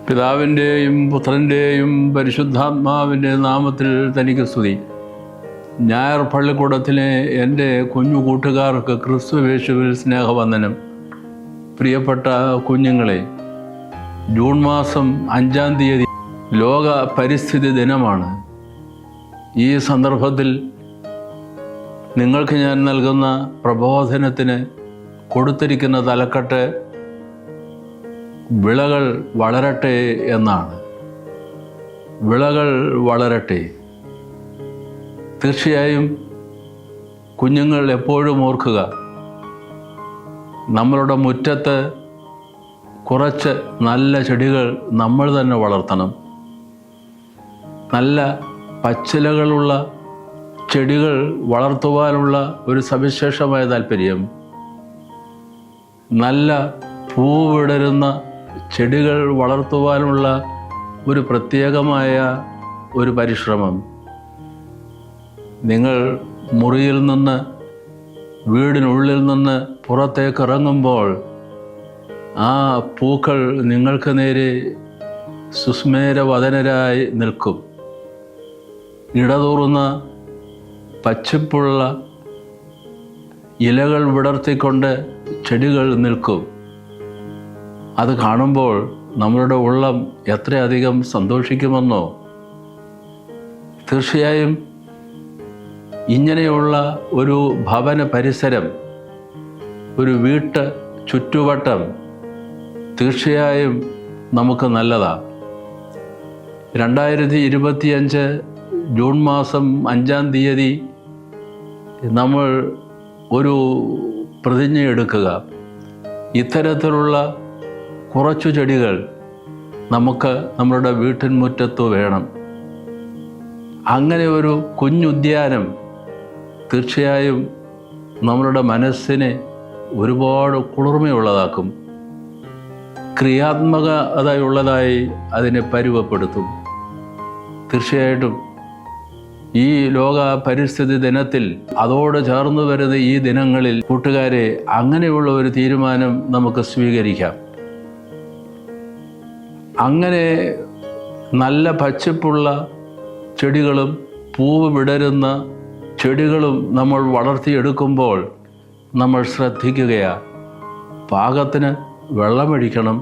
പിതാവിൻ്റെയും പുത്രൻ്റെയും പരിശുദ്ധാത്മാവിൻ്റെ നാമത്തിൽ തനിക്ക് സ്തുതി. ഞായർ പള്ളിക്കൂടത്തിലെ എൻ്റെ കുഞ്ഞു കൂട്ടുകാർക്ക് ക്രിസ്തുയേശുവിൽ സ്നേഹവന്ദനം. പ്രിയപ്പെട്ട കുഞ്ഞുങ്ങളെ, ജൂൺ മാസം 5-ാം തീയതി ലോക പരിസ്ഥിതി ദിനമാണ്. ഈ സന്ദർഭത്തിൽ നിങ്ങൾക്ക് ഞാൻ നൽകുന്ന പ്രബോധനത്തിന് കൊടുത്തിരിക്കുന്ന തലക്കെട്ട് വിളകൾ വളരട്ടെ എന്നാണ്. വിളകൾ വളരട്ടെ. തീർച്ചയായും കുഞ്ഞുങ്ങൾ എപ്പോഴും ഓർക്കുക, നമ്മളുടെ മുറ്റത്ത് കുറച്ച് നല്ല ചെടികൾ നമ്മൾ തന്നെ വളർത്തണം. നല്ല പച്ചിലകളുള്ള ചെടികൾ വളർത്തുവാനുള്ള ഒരു സവിശേഷമായ താല്പര്യം, നല്ല പൂവിടരുന്ന ചെടികൾ വളർത്തുവാനുള്ള ഒരു പ്രത്യേകമായ ഒരു പരിശ്രമം. നിങ്ങൾ മുറിയിൽ നിന്ന്, വീടിനുള്ളിൽ നിന്ന് പുറത്തേക്ക് ഇറങ്ങുമ്പോൾ ആ പൂക്കൾ നിങ്ങൾക്ക് നേരെ സുസ്മേരവദനരായി നിൽക്കും. ഇടതൂർന്ന പച്ചപ്പുള്ള ഇലകൾ വിടർത്തിക്കൊണ്ട് ചെടികൾ നിൽക്കും. അത് കാണുമ്പോൾ നമ്മളുടെ ഉള്ളം എത്രയധികം സന്തോഷിക്കുമെന്നോ. തീർച്ചയായും ഇങ്ങനെയുള്ള ഒരു ഭവന പരിസരം, ഒരു വീട്ട് ചുറ്റുവട്ടം തീർച്ചയായും നമുക്ക് നല്ലതാണ്. 2025 ജൂൺ മാസം 5-ാം തീയതി നമ്മൾ ഒരു പ്രതിജ്ഞ എടുക്കുക. ഇത്തരത്തിലുള്ള കുറച്ചു ചെടികൾ നമുക്ക് നമ്മളുടെ വീട്ടിൻമുറ്റത്ത് വേണം. അങ്ങനെ ഒരു കുഞ്ഞുദ്യാനം തീർച്ചയായും നമ്മളുടെ മനസ്സിനെ ഒരുപാട് കുളിർമയുള്ളതാക്കും, ക്രിയാത്മകതയുള്ളതായി അതിനെ പരുവപ്പെടുത്തും. തീർച്ചയായിട്ടും ഈ ലോക പരിസ്ഥിതി ദിനത്തിൽ, അതോട് ചേർന്ന് വരുന്ന ഈ ദിനങ്ങളിൽ കൂട്ടുകാരെ, അങ്ങനെയുള്ള ഒരു തീരുമാനം നമുക്ക് സ്വീകരിക്കാം. അങ്ങനെ നല്ല പച്ചപ്പുള്ള ചെടികളും പൂവ് വിടരുന്ന ചെടികളും നമ്മൾ വളർത്തിയെടുക്കുമ്പോൾ നമ്മൾ ശ്രദ്ധിക്കുകയാണ്. പാകത്തിന് വെള്ളമൊഴിക്കണം,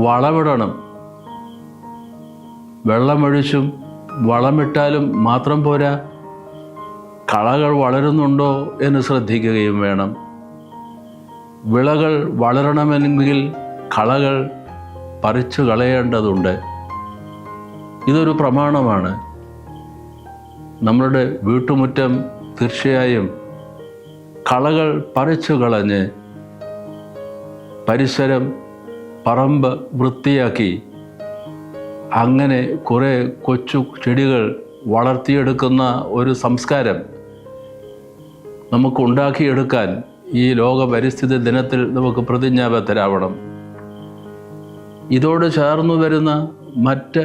വളമിടണം. വെള്ളമൊഴിച്ചും വളമിട്ടാലും മാത്രം പോരാ, കളകൾ വളരുന്നുണ്ടോ എന്ന് ശ്രദ്ധിക്കുകയും വേണം. വിളകൾ വളരണമെങ്കിൽ കളകൾ പറിച്ചു കളയേണ്ടതുണ്ട്. ഇതൊരു പ്രമാണമാണ്. നമ്മളുടെ വീട്ടുമുറ്റം തീർച്ചയായും കളകൾ പറിച്ചു കളഞ്ഞ് പരിസരം, പറമ്പ് വൃത്തിയാക്കി അങ്ങനെ കുറേ കൊച്ചു ചെടികൾ വളർത്തിയെടുക്കുന്ന ഒരു സംസ്കാരം നമുക്കുണ്ടാക്കിയെടുക്കാൻ ഈ ലോക പരിസ്ഥിതി ദിനത്തിൽ നമുക്ക് പ്രതിജ്ഞാബദ്ധരാവണം. ഇതോട് ചേർന്നു വരുന്ന മറ്റ്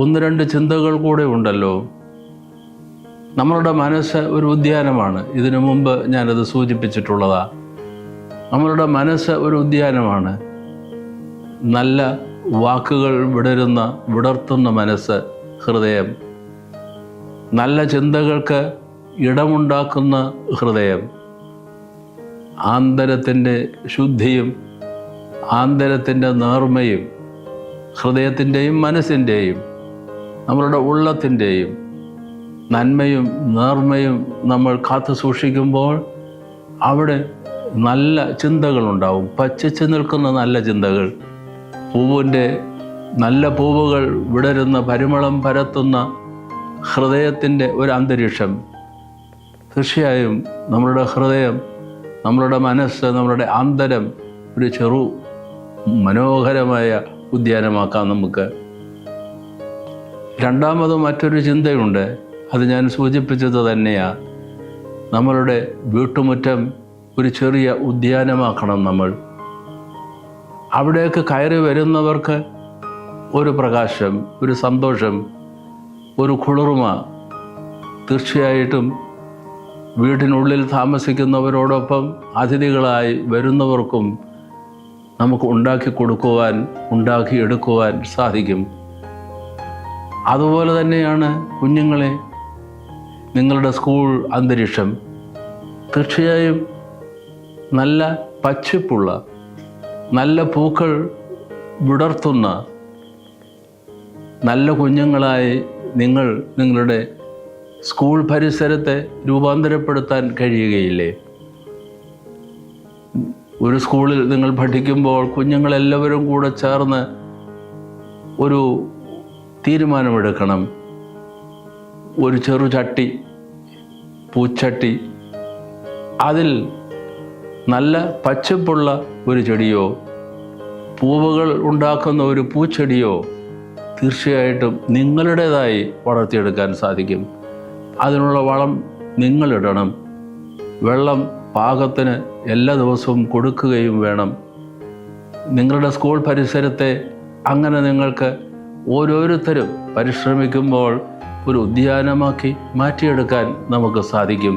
1-2 ചിന്തകൾ കൂടെ ഉണ്ടല്ലോ. നമ്മളുടെ മനസ്സ് ഒരു ഉദ്യാനമാണ്. ഇതിനു മുമ്പ് ഞാനത് സൂചിപ്പിച്ചിട്ടുള്ളതാണ്. നമ്മളുടെ മനസ്സ് ഒരു ഉദ്യാനമാണ്. നല്ല വാക്കുകൾ വിടർത്തുന്ന മനസ്സ്, ഹൃദയം, നല്ല ചിന്തകൾക്ക് ഇടമുണ്ടാക്കുന്ന ഹൃദയം, ആന്തരത്തിൻ്റെ ശുദ്ധിയും ആന്തരത്തിൻ്റെ നേർമയും, ഹൃദയത്തിൻ്റെയും മനസ്സിൻ്റെയും നമ്മളുടെ ഉള്ളത്തിൻ്റെയും നന്മയും നേർമയും നമ്മൾ കാത്തു സൂക്ഷിക്കുമ്പോൾ അവിടെ നല്ല ചിന്തകളുണ്ടാവും. പച്ചിച്ച് നിൽക്കുന്ന നല്ല ചിന്തകൾ, പൂവിൻ്റെ നല്ല പൂവുകൾ വിടരുന്ന, പരിമളം പരത്തുന്ന ഹൃദയത്തിൻ്റെ ഒരു അന്തരീക്ഷം. തീർച്ചയായും നമ്മളുടെ ഹൃദയം, നമ്മളുടെ മനസ്സ്, നമ്മളുടെ ആന്തരം ഒരു ചെറു മനോഹരമായ ഉദ്യാനമാക്കാം നമുക്ക്. രണ്ടാമത് മറ്റൊരു ചിന്തയുണ്ട്. അത് ഞാൻ സൂചിപ്പിച്ചത് തന്നെയാണ്. നമ്മളുടെ വീട്ടുമുറ്റം ഒരു ചെറിയ ഉദ്യാനമാക്കണം നമ്മൾ. അവിടേക്ക് കയറി വരുന്നവർക്ക് ഒരു പ്രകാശം, ഒരു സന്തോഷം, ഒരു കുളിർമ. തീർച്ചയായിട്ടും വീടിനുള്ളിൽ താമസിക്കുന്നവരോടൊപ്പം അതിഥികളായി വരുന്നവർക്കും നമുക്ക് ഉണ്ടാക്കിയെടുക്കുവാൻ സാധിക്കും. അതുപോലെ തന്നെയാണ് കുഞ്ഞുങ്ങളെ നിങ്ങളുടെ സ്കൂൾ അന്തരീക്ഷം തീർച്ചയായും നല്ല പച്ചപ്പുള്ള, നല്ല പൂക്കൾ വിടർത്തുന്ന നല്ല കുഞ്ഞുങ്ങളായി നിങ്ങളുടെ സ്കൂൾ പരിസരത്തെ രൂപാന്തരപ്പെടുത്താൻ കഴിയുകയില്ലേ? ഒരു സ്കൂളിൽ നിങ്ങൾ പഠിക്കുമ്പോൾ കുഞ്ഞുങ്ങളെല്ലാവരും കൂടെ ചേർന്ന് ഒരു തീരുമാനമെടുക്കണം. ഒരു ചെറുചട്ടി, പൂച്ചട്ടി, അതിൽ നല്ല പച്ചപ്പുള്ള ഒരു ചെടിയോ പൂവുകൾ ഉണ്ടാക്കുന്ന ഒരു പൂച്ചെടിയോ തീർച്ചയായിട്ടും നിങ്ങളുടേതായി വളർത്തിയെടുക്കാൻ സാധിക്കും. അതിനുള്ള വളം നിങ്ങളിടണം. വെള്ളം പാകത്തിന് എല്ലാ ദിവസവും കൊടുക്കുകയും വേണം. നിങ്ങളുടെ സ്കൂൾ പരിസരത്തെ അങ്ങനെ നിങ്ങൾക്ക് ഓരോരുത്തരും പരിശ്രമിക്കുമ്പോൾ ഒരു ഉദ്യാനമാക്കി മാറ്റിയെടുക്കാൻ നമുക്ക് സാധിക്കും.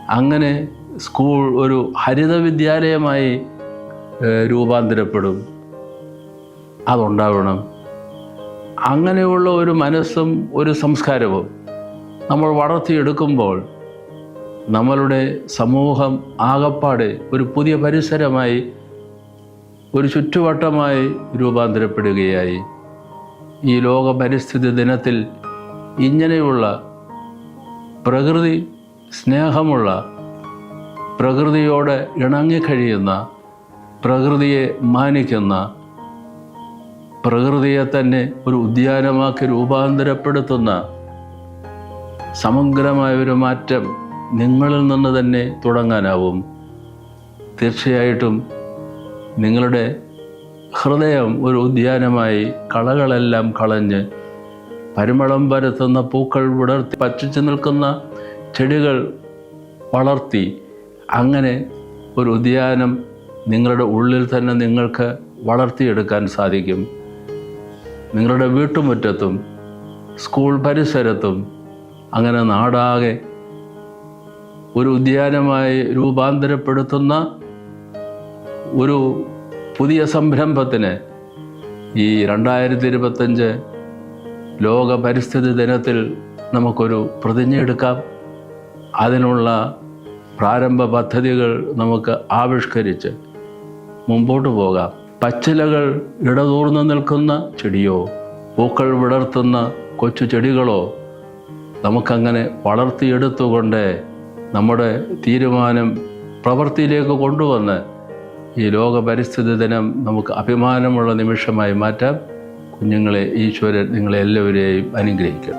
അങ്ങനെ സ്കൂൾ ഒരു ഹരിത വിദ്യാലയമായി രൂപാന്തരപ്പെടും. അതുണ്ടാവണം. അങ്ങനെയുള്ള ഒരു മനസ്സും ഒരു സംസ്കാരവും നമ്മൾ വളർത്തിയെടുക്കുമ്പോൾ നമ്മളുടെ സമൂഹം ആകപ്പാടെ ഒരു പുതിയ പരിസരമായി, ഒരു ചുറ്റുവട്ടമായി രൂപാന്തരപ്പെടുകയായി. ഈ ലോക പരിസ്ഥിതി ദിനത്തിൽ ഇങ്ങനെയുള്ള പ്രകൃതി സ്നേഹമുള്ള, പ്രകൃതിയോട് ഇണങ്ങിക്കഴിയുന്ന, പ്രകൃതിയെ മാനിക്കുന്ന, പ്രകൃതിയെ തന്നെ ഒരു ഉദ്യാനമാക്കി രൂപാന്തരപ്പെടുത്തുന്ന സമഗ്രമായൊരു മാറ്റം നിങ്ങളിൽ നിന്ന് തന്നെ തുടങ്ങാനാവും. തീർച്ചയായിട്ടും നിങ്ങളുടെ ഹൃദയം ഒരു ഉദ്യാനമായി കളകളെല്ലാം കളഞ്ഞ് പരിമളം പരത്തുന്ന പൂക്കൾ വിടർത്തി പച്ചിച്ചു നിൽക്കുന്ന ചെടികൾ വളർത്തി അങ്ങനെ ഒരു ഉദ്യാനം നിങ്ങളുടെ ഉള്ളിൽ തന്നെ നിങ്ങൾക്ക് വളർത്തിയെടുക്കാൻ സാധിക്കും. നിങ്ങളുടെ വീട്ടുമുറ്റത്തും സ്കൂൾ പരിസരത്തും അങ്ങനെ നാടാകെ ഒരു ഉദ്യാനമായി രൂപാന്തരപ്പെടുത്തുന്ന ഒരു പുതിയ സംരംഭത്തിന് ഈ 2025 ലോക പരിസ്ഥിതി ദിനത്തിൽ നമുക്കൊരു പ്രതിജ്ഞയെടുക്കാം. അതിനുള്ള പ്രാരംഭ പദ്ധതികൾ നമുക്ക് ആവിഷ്കരിച്ച് മുമ്പോട്ട് പോകാം. പച്ചിലകൾ ഇടതൂർന്നു നിൽക്കുന്ന ചെടിയോ പൂക്കൾ വിടർത്തുന്ന കൊച്ചു ചെടികളോ നമുക്കങ്ങനെ വളർത്തിയെടുത്തുകൊണ്ട് നമ്മുടെ തീരുമാനം പ്രവൃത്തിയിലേക്ക് കൊണ്ടുവന്ന് ഈ ലോക പരിസ്ഥിതി ദിനം നമുക്ക് അഭിമാനമുള്ള നിമിഷമായി മാറ്റാം. കുഞ്ഞുങ്ങളെ, ഈശ്വരൻ നിങ്ങളെല്ലാവരെയും അനുഗ്രഹിക്കട്ടെ.